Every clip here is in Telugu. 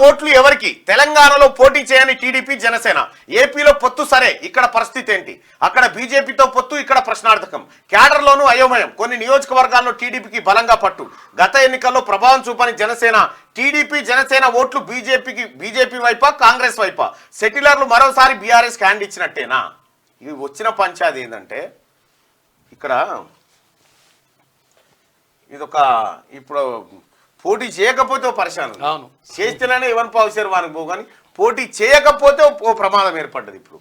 ఓట్లు ఎవరికి? తెలంగాణలో పోటీ చేయని టీడీపీ జనసేన, ఏపీలో పొత్తు సరే, ఇక్కడ పరిస్థితి ఏంటి? అక్కడ బీజేపీతో పొత్తు, ఇక్కడ ప్రశ్నార్థకం. క్యాడర్లోనూ అయోమయం, కొన్ని నియోజకవర్గాల్లో టీడీపీకి బలంగా పట్టు. గత ఎన్నికల్లో ప్రభావం చూపని జనసేన, టీడీపీ జనసేన ఓట్లు బీజేపీ వైపా కాంగ్రెస్ వైపా? సెటిలర్లు మరోసారి బీఆర్ఎస్ హ్యాండ్ ఇచ్చినట్టేనా? ఇది వచ్చిన పంచాది ఏంటంటే ఇక్కడ ఇదొక ఇప్పుడు పోటీ చేయకపోతే పరిశానం, చేస్తేనే ఎవరిని పావుసారు వారికి పో, కానీ పోటీ చేయకపోతే ఓ ప్రమాదం ఏర్పడ్డది. ఇప్పుడు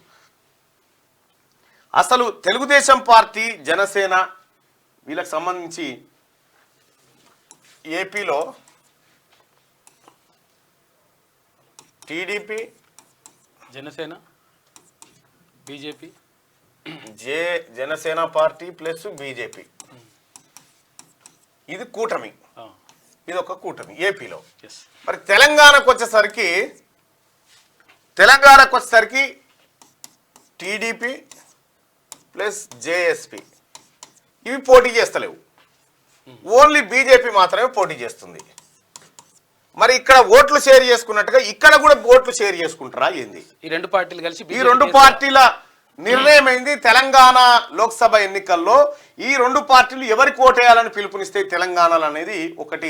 అసలు తెలుగుదేశం పార్టీ జనసేన వీళ్ళకి సంబంధించి ఏపీలో TDP Janasena BJP Janasena party plus BJP, ఇది కూటమి, ఇది ఒక కూటమి ఏపీలో. మరి తెలంగాణకు వచ్చేసరికి టీడీపీ ప్లస్ జేఎస్పీ ఇవి పోటీ చేస్తలేవు, ఓన్లీ బీజేపీ మాత్రమే పోటీ చేస్తుంది. మరి ఇక్కడ ఓట్లు షేర్ చేసుకున్నట్టుగా ఇక్కడ కూడా ఓట్లు షేర్ చేసుకుంటారా ఏంది? ఈ రెండు పార్టీలు కలిసి ఈ రెండు పార్టీల నిర్ణయం అయింది. తెలంగాణ లోక్సభ ఎన్నికల్లో ఈ రెండు పార్టీలు ఎవరికి ఓటేయాలని పిలుపునిస్తే తెలంగాణలో అనేది ఒకటి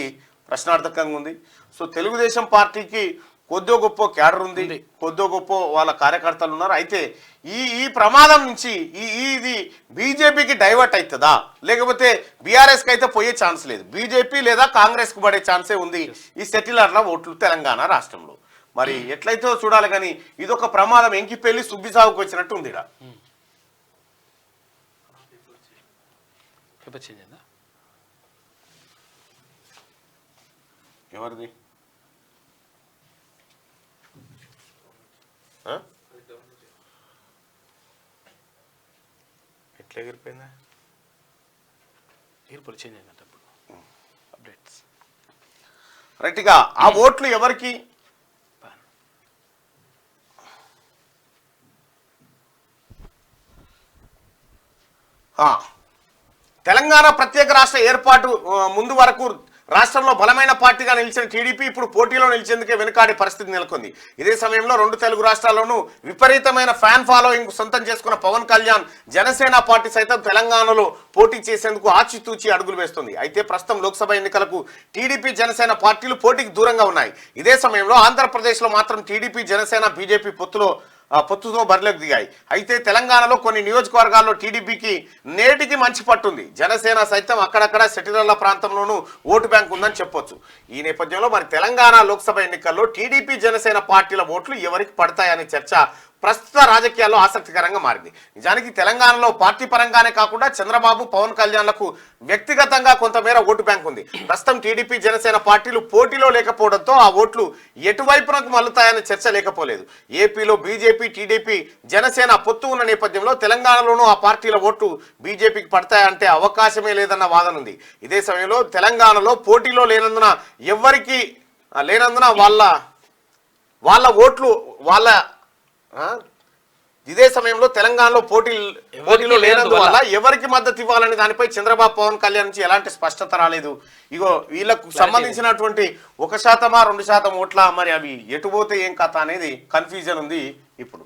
ప్రశ్నార్థకంగా ఉంది. సో తెలుగుదేశం పార్టీకి కొద్దో గొప్ప క్యాడర్ ఉంది, కొద్దో గొప్ప వాళ్ళ కార్యకర్తలు ఉన్నారు. అయితే ఈ ప్రమాదం నుంచి ఇది బీజేపీకి డైవర్ట్ అవుతుందా, లేకపోతే బీఆర్ఎస్కి అయితే పోయే ఛాన్స్ లేదు, బీజేపీ లేదా కాంగ్రెస్కు పడే ఛాన్సే ఉంది ఈ సెటిలర్ల ఓట్లు తెలంగాణ రాష్ట్రంలో. మరి ఎట్లయితే చూడాలి, కానీ ఇదొక ప్రమాదం ఎంకి పెళ్లి సుబ్బిసాగుకు వచ్చినట్టు ఉంది. ఎవరిది ఎట్లా ఎగిరిపోయిందా? రైట్గా ఆ ఓట్లు ఎవరికి? తెలంగాణ ప్రత్యేక రాష్ట్ర ఏర్పాటు ముందు వరకు రాష్ట్రంలో బలమైన పార్టీగా నిలిచిన టీడీపీ ఇప్పుడు పోటీలో నిలిచేందుకే వెనుకాడే పరిస్థితి నెలకొంది. ఇదే సమయంలో రెండు తెలుగు రాష్ట్రాల్లోనూ విపరీతమైన ఫ్యాన్ ఫాలోయింగ్ సొంతం చేసుకున్న పవన్ కళ్యాణ్ జనసేన పార్టీ సైతం తెలంగాణలో పోటీ చేసేందుకు ఆచితూచి అడుగులు వేస్తుంది. అయితే ప్రస్తుతం లోక్సభ ఎన్నికలకు టీడీపీ జనసేన పార్టీలు పోటీకి దూరంగా ఉన్నాయి. ఇదే సమయంలో ఆంధ్రప్రదేశ్లో మాత్రం టీడీపీ జనసేన బీజేపీ పొత్తుతో బరిలోకి దిగాయి. అయితే తెలంగాణలో కొన్ని నియోజకవర్గాల్లో టీడీపీకి నేటికి మంచి పట్టుంది. జనసేన సైతం అక్కడక్కడ సెటిలర్ల ప్రాంతంలోనూ ఓటు బ్యాంక్ ఉందని చెప్పొచ్చు. ఈ నేపథ్యంలో మరి తెలంగాణ లోక్సభ ఎన్నికల్లో టీడీపీ జనసేన పార్టీల ఓట్లు ఎవరికి పడతాయనే చర్చ ప్రస్తుత రాజకీయాల్లో ఆసక్తికరంగా మారింది. నిజానికి తెలంగాణలో పార్టీ పరంగానే కాకుండా చంద్రబాబు పవన్ కళ్యాణ్లకు వ్యక్తిగతంగా కొంతమేర ఓటు బ్యాంక్ ఉంది. ప్రస్తుతం టీడీపీ జనసేన పార్టీలు పోటీలో లేకపోవడంతో ఆ ఓట్లు ఎటువైపునకు మల్లుతాయనే చర్చ లేకపోలేదు. ఏపీలో బీజేపీ టీడీపీ జనసేన పొత్తు ఉన్న నేపథ్యంలో తెలంగాణలోనూ ఆ పార్టీల ఓట్లు బీజేపీకి పడతాయంటే అవకాశమే లేదన్న వాదన ఉంది. ఇదే సమయంలో తెలంగాణలో పోటీలో లేనందున వాళ్ళ ఓట్లు ఇదే సమయంలో తెలంగాణలో పోటీలో లేనందువల్ల ఎవరికి మద్దతు ఇవ్వాలనే దానిపై చంద్రబాబు పవన్ కళ్యాణ్ నుంచి ఎలాంటి స్పష్టత రాలేదు. ఇగో వీళ్ళకు సంబంధించినటువంటి 1% 2% ఓట్ల మరి అవి ఎటు పోతే ఏం కథ అనేది కన్ఫ్యూజన్ ఉంది ఇప్పుడు.